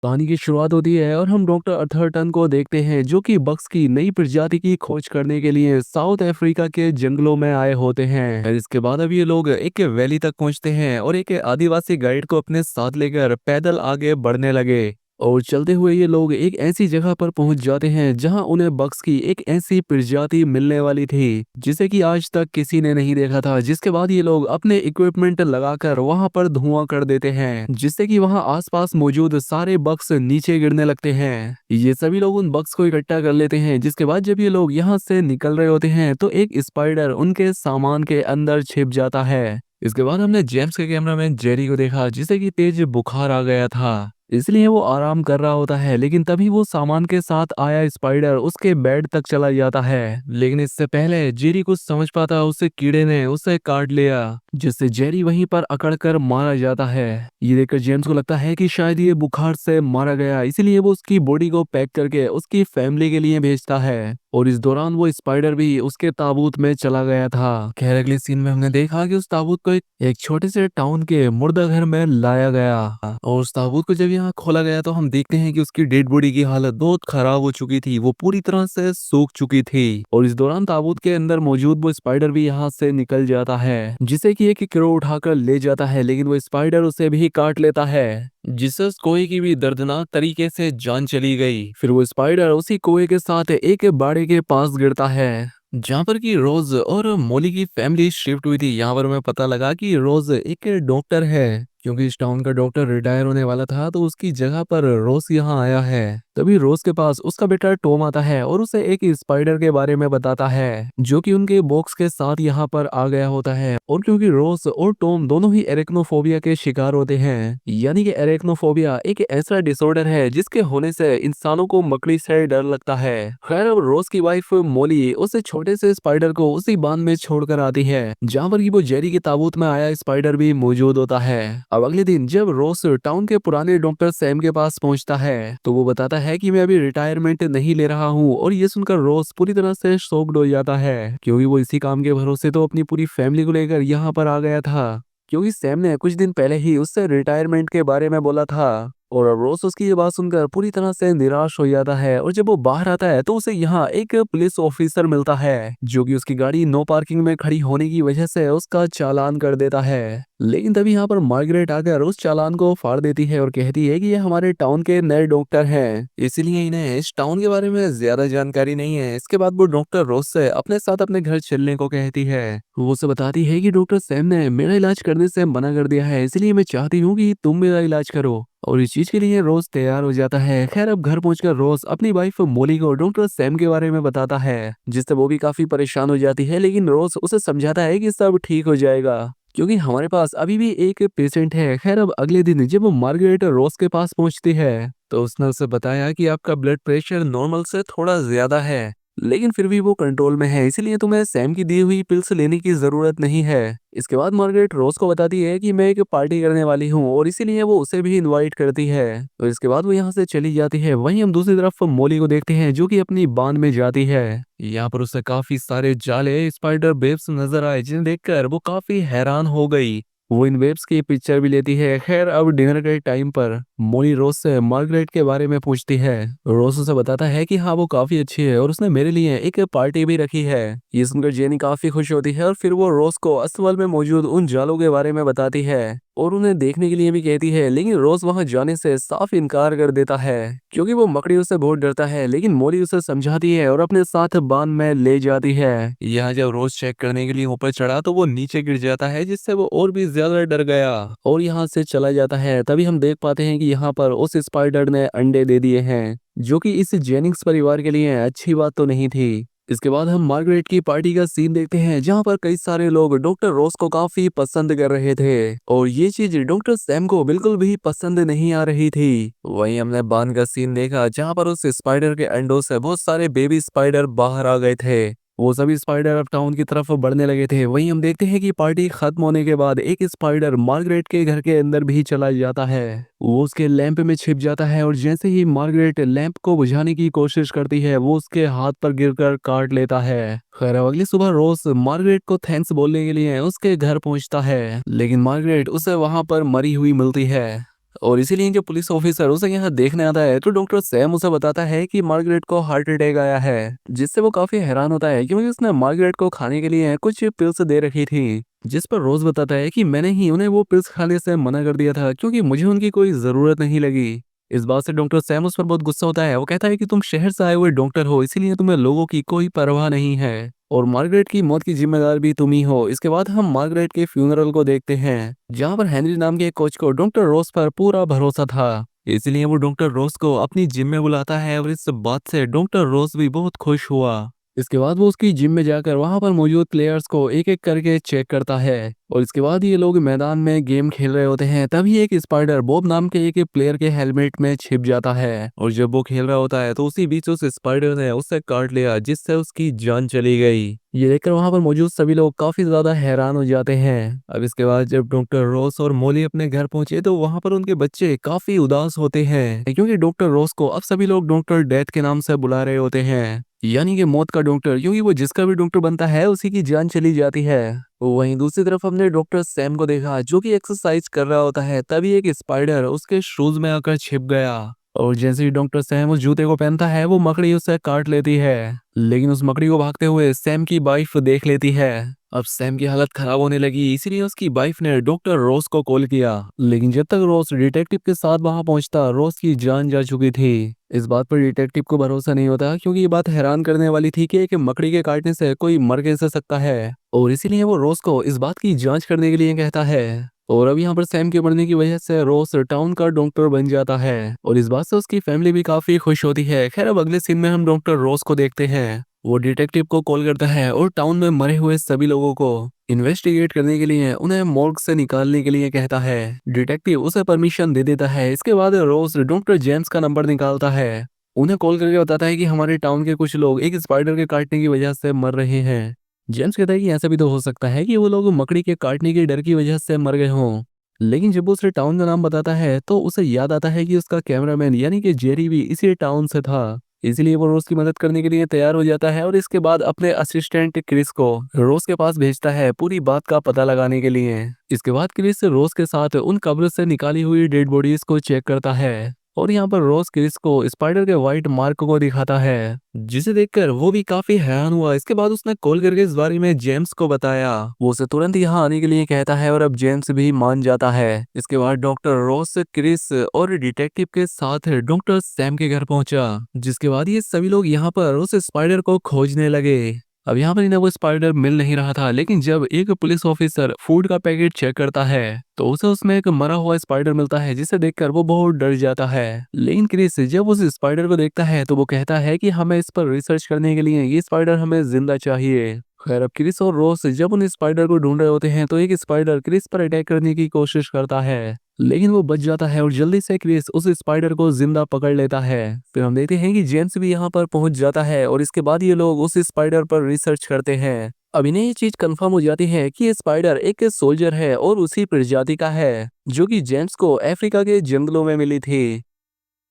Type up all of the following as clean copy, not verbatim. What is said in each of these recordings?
कहानी की शुरुआत होती है और हम डॉक्टर अथर्टन को देखते हैं जो कि बग्स की नई प्रजाति की खोज करने के लिए साउथ अफ्रीका के जंगलों में आए होते हैं। और इसके बाद अब ये लोग एक वैली तक पहुंचते हैं और एक आदिवासी गाइड को अपने साथ लेकर पैदल आगे बढ़ने लगे। और चलते हुए ये लोग एक ऐसी जगह पर पहुंच जाते हैं जहां उन्हें बग्स की एक ऐसी प्रजाति मिलने वाली थी जिसे कि आज तक किसी ने नहीं देखा था। जिसके बाद ये लोग अपने इक्विपमेंट लगाकर वहां पर धुआं कर देते हैं जिससे कि वहां आसपास मौजूद सारे बग्स नीचे गिरने लगते हैं। ये सभी लोग उन बग्स को इकट्ठा कर लेते हैं। जिसके बाद जब ये लोग यहाँ से निकल रहे होते हैं तो एक स्पाइडर उनके सामान के अंदर छिप जाता है। इसके बाद हमने जेम्स के कैमरामैन जेरी को देखा जिसे कि तेज बुखार आ गया था, इसलिए वो आराम कर रहा होता है। लेकिन तभी वो सामान के साथ आया स्पाइडर उसके बेड तक चला जाता है। लेकिन इससे पहले जेरी कुछ समझ पाता उसे कीड़े ने उसे काट लिया जिससे जेरी वहीं पर अकड़कर मारा जाता है। ये देखकर जेम्स को लगता है कि शायद ये बुखार से मारा गया, इसीलिए वो उसकी बॉडी को पैक करके उसकी फैमिली के लिए भेजता है। और इस दौरान वो स्पाइडर भी उसके ताबूत में चला गया था। खैर अगले सीन में हमने देखा कि उस ताबूत को एक छोटे से टाउन के मुर्दा घर में लाया गया। और उस ताबूत को जब यहाँ खोला गया तो हम देखते हैं कि उसकी डेड बॉडी की हालत बहुत खराब हो चुकी थी, वो पूरी तरह से सूख चुकी थी। और इस दौरान ताबूत के अंदर मौजूद वो स्पाइडर भी यहाँ से निकल जाता है जिसे कि एक क्रो उठाकर ले जाता है, लेकिन वो स्पाइडर उसे भी काट लेता है जिससे उस कोए की भी दर्दनाक तरीके से जान चली गई। फिर वो स्पाइडर उसी कोए के साथ एक बाड़े के पास गिरता है जहाँ पर कि रोज और मोली की फैमिली शिफ्ट हुई थी। यहाँ पर हमें पता लगा कि रोज एक डॉक्टर है, क्योंकि इस टाउन का डॉक्टर रिटायर होने वाला था तो उसकी जगह पर रोज यहाँ आया है। तभी रोज के पास उसका बेटा टॉम आता है और उसे एक स्पाइडर के बारे में बताता है जो कि उनके बॉक्स के साथ यहाँ पर आ गया होता है। और क्योंकि रोज और टॉम दोनों ही एरेक्नोफोबिया के शिकार होते हैं, यानी कि एरेक्नोफोबिया एक ऐसा डिसऑर्डर है जिसके होने से इंसानों को मकड़ी से डर लगता है। खैर अब रोज की वाइफ मोली उस छोटे से स्पाइडर को उसी बांध में छोड़कर आती है जहाँ पर कि वो जेरी के ताबूत में आया स्पाइडर भी मौजूद होता है। अब अगले दिन जब रोज टाउन के पुराने डॉक्टर सैम के पास पहुंचता है तो वो बताता है कि मैं अभी रिटायरमेंट नहीं ले रहा हूँ। और ये सुनकर रोज पूरी तरह से शॉक्ड हो जाता है क्योंकि वो इसी काम के भरोसे तो अपनी पूरी फैमिली को लेकर यहाँ पर आ गया था, क्योंकि सैम ने कुछ दिन पहले ही उससे रिटायरमेंट के बारे में बोला था। और अब रोज उसकी ये बात सुनकर पूरी तरह से निराश हो जाता है। और जब वो बाहर आता है तो उसे यहाँ एक पुलिस ऑफिसर मिलता है जो कि उसकी गाड़ी नो पार्किंग में खड़ी होने की वजह से उसका चालान कर देता है। लेकिन तभी यहाँ पर मार्गरेट आकर उस चालान को फाड़ देती है और कहती है कि ये हमारे टाउन के नए डॉक्टर हैं, इसीलिए इन्हें इस टाउन के बारे में ज्यादा जानकारी नहीं है। इसके बाद वो डॉक्टर रोज से अपने साथ अपने घर चलने को कहती है। वो उसे बताती है कि डॉक्टर सैम ने मेरा इलाज करने से मना कर दिया है, इसलिए मैं चाहती हूँ कि तुम मेरा इलाज करो। और इस चीज के लिए रोज तैयार हो जाता है। खैर अब घर पहुंचकर रोज अपनी वाइफ मोली को डॉक्टर सैम के बारे में बताता है जिससे वो भी काफी परेशान हो जाती है। लेकिन रोज उसे समझाता है कि सब ठीक हो जाएगा क्योंकि हमारे पास अभी भी एक पेशेंट है। खैर अब अगले दिन जब वो मार्गरेट रोज के पास पहुंचती है तो उसने उसे बताया कि आपका ब्लड प्रेशर नॉर्मल से थोड़ा ज्यादा है, लेकिन फिर भी वो कंट्रोल में है, इसलिए तुम्हें सैम की दी हुई पिल्स लेने की जरूरत नहीं है। इसके बाद मार्गरेट रोज को बताती है कि मैं एक पार्टी करने वाली हूँ और इसीलिए वो उसे भी इनवाइट करती है। और इसके बाद वो यहाँ से चली जाती है। वहीं हम दूसरी तरफ मोली को देखते हैं जो कि अपनी बांध में जाती है। यहाँ पर उसे काफी सारे जाले स्पाइडर वेब्स नजर आए जिन्हें देखकर वो काफी हैरान हो गई। वो इन वेब्स की पिक्चर भी लेती है। खैर अब डिनर के टाइम पर मोनी रोज से मार्गरेट के बारे में पूछती है। रोज उसे बताता है कि हाँ वो काफी अच्छी है और उसने मेरे लिए एक पार्टी भी रखी है। ये सुनकर जेनी काफी खुश होती है और फिर वो रोज को अस्पताल में मौजूद उन जालों के बारे में बताती है और उन्हें देखने के लिए भी कहती है। लेकिन रोज वहां जाने से साफ इनकार कर देता है क्योंकि वो मकड़ियों से बहुत डरता है। लेकिन मोली उसे समझाती है और अपने साथ बांध में ले जाती है। यहाँ जब रोज चेक करने के लिए ऊपर चढ़ा तो वो नीचे गिर जाता है जिससे वो और भी ज्यादा डर गया और यहाँ से चला जाता है। तभी हम देख पाते हैं कि यहाँ पर उस स्पाइडर ने अंडे दे दिए हैं जो कि इस जेनिंग्स परिवार के लिए अच्छी बात तो नहीं थी। इसके बाद हम मार्गरेट की पार्टी का सीन देखते हैं जहाँ पर कई सारे लोग डॉक्टर रोज को काफी पसंद कर रहे थे और ये चीज डॉक्टर सैम को बिल्कुल भी पसंद नहीं आ रही थी। वहीं हमने बान का सीन देखा जहाँ पर उस स्पाइडर के अंडों से बहुत सारे बेबी स्पाइडर बाहर आ गए थे। वो सभी स्पाइडर अब टाउन की तरफ बढ़ने लगे थे। वहीं हम देखते हैं कि पार्टी खत्म होने के बाद एक स्पाइडर मार्गरेट के घर के अंदर भी चला जाता है। वो उसके लैंप में छिप जाता है और जैसे ही मार्गरेट लैंप को बुझाने की कोशिश करती है वो उसके हाथ पर गिरकर काट लेता है। खैर अब अगली सुबह रोज मार्गरेट को थैंक्स बोलने के लिए उसके घर पहुंचता है, लेकिन मार्गरेट उसे वहां पर मरी हुई मिलती है। और इसीलिए जो पुलिस ऑफिसर उसे यहाँ देखने आता है तो डॉक्टर सैम उसे बताता है कि मार्गरेट को हार्ट अटैक आया है, जिससे वो काफी हैरान होता है क्योंकि उसने मार्गरेट को खाने के लिए कुछ पिल्स दे रखी थी। जिस पर रोज बताता है कि मैंने ही उन्हें वो पिल्स खाने से मना कर दिया था क्योंकि मुझे उनकी कोई जरूरत नहीं लगी। इस बात से डॉक्टर सैम उस पर बहुत गुस्सा होता है। वो कहता है कि तुम शहर से आए हुए डॉक्टर हो, इसीलिए तुम्हें लोगों की कोई परवाह नहीं है और मार्गरेट की मौत की जिम्मेदार भी तुम ही हो। इसके बाद हम मार्गरेट के फ्यूनरल को देखते हैं, जहाँ पर हेनरी नाम के कोच को डॉक्टर रोस पर पूरा भरोसा था, इसलिए वो डॉक्टर रोस को अपनी जिम में बुलाता है और इस बात से डॉक्टर रोस भी बहुत खुश हुआ। इसके बाद वो उसकी जिम में जाकर वहां पर मौजूद प्लेयर्स को एक एक करके चेक करता है और इसके बाद ये लोग मैदान में गेम खेल रहे होते हैं। तभी एक स्पाइडर बॉब नाम के एक प्लेयर के हेलमेट में छिप जाता है और जब वो खेल रहा होता है तो उसी बीच उस स्पाइडर ने उसे काट लिया, जिससे उसकी जान चली गई। ये देखकर वहां पर मौजूद सभी लोग काफी ज्यादा हैरान हो जाते हैं। अब इसके बाद जब डॉक्टर रोस और मोली अपने घर पहुंचे तो वहां पर उनके बच्चे काफी उदास होते हैं क्योंकि डॉक्टर रोस को अब सभी लोग डॉक्टर डेथ के नाम से बुला रहे होते हैं, यानी कि मौत का डॉक्टर, क्योंकि वो जिसका भी डॉक्टर बनता है उसी की जान चली जाती है। वहीं दूसरी तरफ हमने डॉक्टर सैम को देखा जो कि एक्सरसाइज कर रहा होता है। तभी एक स्पाइडर उसके शूज में आकर छिप गया और जैसे ही डॉक्टर सैम उस जूते को पहनता है वो मकड़ी उसे काट लेती है, लेकिन उस मकड़ी को भागते हुए सैम की वाइफ देख लेती है। अब सैम की हालत खराब होने लगी, इसीलिए उसकी वाइफ ने डॉक्टर रोस को कॉल किया, लेकिन जब तक रोस डिटेक्टिव के साथ वहां पहुंचता रोस की जान जा चुकी थी। इस बात पर डिटेक्टिव को भरोसा नहीं होता क्योंकि ये बात हैरान करने वाली थी कि एक मकड़ी के काटने से कोई मर कैसे सकता है, और इसीलिए वो रोस को इस बात की जांच करने के लिए कहता है। और अब यहाँ पर सैम के मरने की वजह से रोस टाउन का डॉक्टर बन जाता है और इस बात से उसकी फैमिली भी काफी खुश होती है। खैर अब अगले सीन में हम डॉक्टर रोस को देखते हैं। वो डिटेक्टिव को कॉल करता है और टाउन में मरे हुए सभी लोगों को इन्वेस्टिगेट करने के लिए उन्हें मॉर्ग से निकालने के लिए कहता है। डिटेक्टिव उसे परमिशन दे देता है। इसके बाद रोज डॉक्टर जेम्स का नंबर निकालता है, उन्हें कॉल करके बताता है कि हमारे टाउन के कुछ लोग एक स्पाइडर के काटने की वजह से मर रहे हैं। जेम्स कहता है कि ऐसा भी तो हो सकता है कि वो लोग मकड़ी के काटने के डर की वजह से मर गए हों, लेकिन जब वो उसे टाउन का नाम बताता है तो उसे याद आता है कि उसका कैमरामैन यानी कि जेरी भी इसी टाउन से था। इसलिए वो रोज की मदद करने के लिए तैयार हो जाता है और इसके बाद अपने असिस्टेंट क्रिस को रोज के पास भेजता है पूरी बात का पता लगाने के लिए। इसके बाद क्रिस रोज के साथ उन कब्र से निकाली हुई डेड बॉडीज को चेक करता है और यहाँ पर रोज क्रिस को स्पाइडर के व्हाइट मार्क को दिखाता है, जिसे देखकर वो भी काफी हैरान हुआ। इसके बाद उसने कॉल करके इस बारे में जेम्स को बताया। वो उसे तुरंत यहाँ आने के लिए कहता है और अब जेम्स भी मान जाता है। इसके बाद डॉक्टर रोस क्रिस और डिटेक्टिव के साथ डॉक्टर सैम के घर पहुंचा, जिसके बाद ये सभी लोग यहाँ पर उस स्पाइडर को खोजने लगे। अब यहाँ पर इन्हें वो स्पाइडर मिल नहीं रहा था, लेकिन जब एक पुलिस ऑफिसर फूड का पैकेट चेक करता है तो उसे उसमें एक मरा हुआ स्पाइडर मिलता है, जिसे देखकर वो बहुत डर जाता है। लेकिन क्रिस जब उस स्पाइडर को देखता है तो वो कहता है कि हमें इस पर रिसर्च करने के लिए ये स्पाइडर हमें जिंदा चाहिए। खैर अब क्रिस और रोस जब उन स्पाइडर को ढूंढ रहे होते हैं तो एक स्पाइडर क्रिस पर अटैक करने की कोशिश करता है, लेकिन वो बच जाता है और जल्दी से क्रिस उस स्पाइडर को जिंदा पकड़ लेता है। फिर हम देखते हैं कि जेम्स भी यहाँ पर पहुंच जाता है और इसके बाद ये लोग उस स्पाइडर पर रिसर्च करते हैं। अब इन्हें ये चीज कंफर्म हो जाती है कि ये स्पाइडर एक सोल्जर है और उसी प्रजाति का है जो कि जेम्स को अफ्रीका के जंगलों में मिली थी।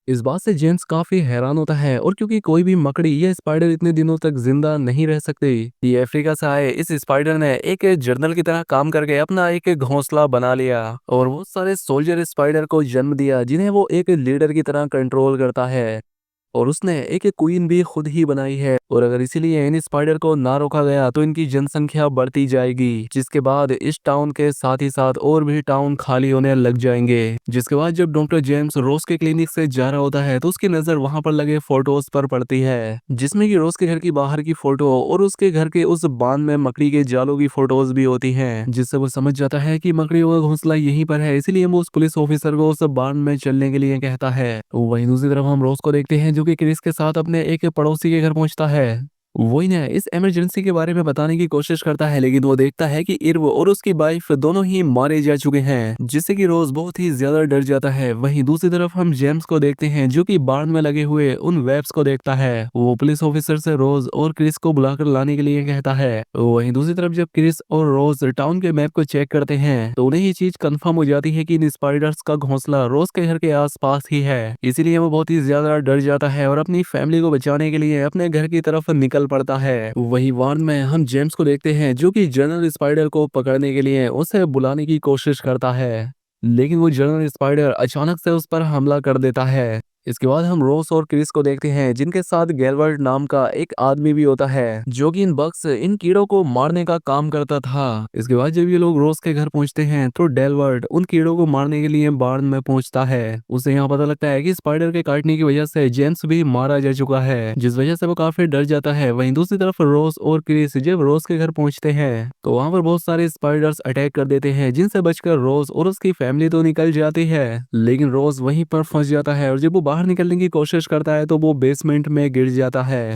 इस बात से जेम्स काफी हैरान होता है और क्योंकि कोई भी मकड़ी या स्पाइडर इतने दिनों तक जिंदा नहीं रह सकती, ये अफ्रीका से आए इस स्पाइडर ने एक जर्नल की तरह काम करके अपना एक घोंसला बना लिया और वो सारे सोल्जर स्पाइडर को जन्म दिया, जिन्हें वो एक लीडर की तरह कंट्रोल करता है। और उसने एक क्वीन भी खुद ही बनाई है और अगर इसीलिए इन स्पाइडर को ना रोका गया तो इनकी जनसंख्या बढ़ती जाएगी, जिसके बाद इस टाउन के साथ ही साथ और भी टाउन खाली होने लग जाएंगे। जिसके बाद जब डॉक्टर जेम्स रोज के क्लिनिक से जा रहा होता है तो उसकी नजर वहां पर लगे फोटोज पर पड़ती है, जिसमें कि रोज के घर की बाहर की फोटो और उसके घर के उस बांध में मकड़ी के जालों की फोटोज भी होती हैं, जिससे वो समझ जाता है कि मकड़ियों का घोंसला यहीं पर है। इसीलिए वो उस पुलिस ऑफिसर को उस बांध में चलने के लिए कहता है। वहीं दूसरी तरफ हम रोज को देखते हैं जो कि क्रिस के साथ अपने एक पड़ोसी के घर पहुंचता है। वो इन्हें इस इमरजेंसी के बारे में बताने की कोशिश करता है, लेकिन वो देखता है कि इर्व और उसकी वाइफ दोनों ही मारे जा चुके हैं, जिससे कि रोज बहुत ही ज्यादा डर जाता है। वहीं दूसरी तरफ हम जेम्स को देखते हैं जो कि बाढ़ में लगे हुए उन वेब्स को देखता है। वो पुलिस ऑफिसर से रोज और क्रिस को बुलाकर लाने के लिए कहता है। वहीं दूसरी तरफ जब क्रिस और रोज टाउन के मैप को चेक करते हैं तो उन्हें ये चीज कंफर्म हो जाती है कि इन स्पाइडर्स का घोंसला रोज के घर के आसपास ही है। इसीलिए वो बहुत ही ज्यादा डर जाता है और अपनी फैमिली को बचाने के लिए अपने घर की तरफ निकल पड़ता है। वही वार्न में हम जेम्स को देखते हैं जो कि जनरल स्पाइडर को पकड़ने के लिए उसे बुलाने की कोशिश करता है। लेकिन वो जनरल स्पाइडर अचानक से उस पर हमला कर देता है। इसके बाद हम रोस और क्रिस को देखते हैं जिनके साथ गैलवर्ट नाम का एक आदमी भी होता है जो कि इन कीड़ों को मारने का काम करता था। इसके बाद जब ये लोग रोस के घर पहुंचते हैं तो डेलवर्ट उन कीड़ों को मारने के लिए बार्न में पहुंचता है। उसे यहाँ पता लगता है कि स्पाइडर के काटने की वजह से जेम्स भी मारा जा चुका है, जिस वजह से वो काफी डर जाता है। वहीं दूसरी तरफ रोस और क्रिस जब रोस के घर पहुंचते हैं तो वहां पर बहुत सारे स्पाइडर्स अटैक कर देते हैं, जिनसे बचकर रोज और उसकी फैमिली तो निकल जाती है, लेकिन रोज वहीं पर फंस जाता है और जब वो बाहर निकलने की कोशिश करता है तो वो बेसमेंट में गिर जाता है,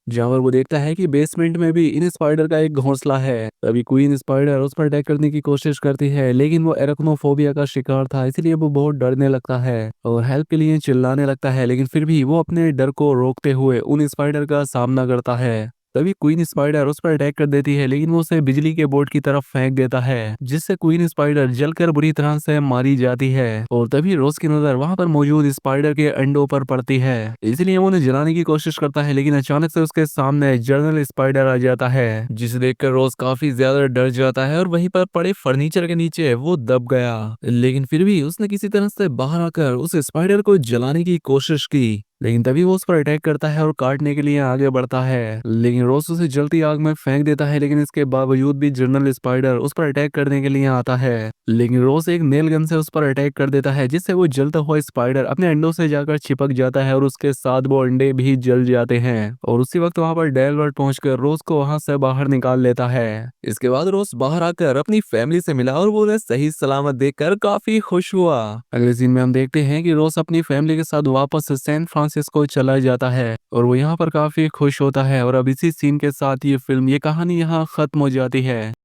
जहाँ पर वो देखता है कि बेसमेंट में भी इन स्पाइडर का एक घोंसला है। तभी क्वीन स्पाइडर उस पर अटैक करने की कोशिश करती है, लेकिन वो एराक्नोफोबिया का शिकार था, इसलिए वो बहुत डरने लगता है और हेल्प के लिए चिल्लाने लगता है। लेकिन फिर भी वो अपने डर को रोकते हुए उन स्पाइडर का सामना करता है। तभी क्वीन स्पाइडर उस पर अटैक कर देती है, लेकिन वो उसे बिजली के बोर्ड की तरफ फेंक देता है, जिससे क्वीन स्पाइडर जलकर बुरी तरह से मारी जाती है। और तभी रोज की नजर वहां पर मौजूद स्पाइडर के अंडों पर पड़ती है, इसलिए वो उन्हें जलाने की कोशिश करता है, लेकिन अचानक से उसके सामने जनरल स्पाइडर आ जाता है, जिसे देखकर रोज काफी ज्यादा डर जाता है और वहीं पर पड़े फर्नीचर के नीचे वो दब गया। लेकिन फिर भी उसने किसी तरह से बाहर आकर उस स्पाइडर को जलाने की कोशिश की, लेकिन तभी वो उस पर अटैक करता है और काटने के लिए आगे बढ़ता है, लेकिन रोज उसे जलती आग में फेंक देता है। लेकिन इसके बावजूद भी जनरल स्पाइडर उस पर अटैक करने के लिए आता है, लेकिन रोज एक नेल गन से उस पर अटैक कर देता है, जिससे वो जलता हुआ स्पाइडर अपने अंडों से जाकर चिपक जाता है और उसके साथ वो अंडे भी जल जाते हैं। और उसी वक्त वहां पर डेलवर्ट पहुंचकर रोज को वहां से बाहर निकाल लेता है। इसके बाद रोज बाहर आकर अपनी फैमिली से मिला और वो उन्हें सही सलामत देखकर काफी खुश हुआ। अगले सीन में हम देखते हैं कि रोज अपनी फैमिली के साथ वापस सैन फ्रांसिस्को चला जाता है और वो यहाँ पर काफी खुश होता है। और अब इसी सीन के साथ ये कहानी यहाँ खत्म हो जाती है।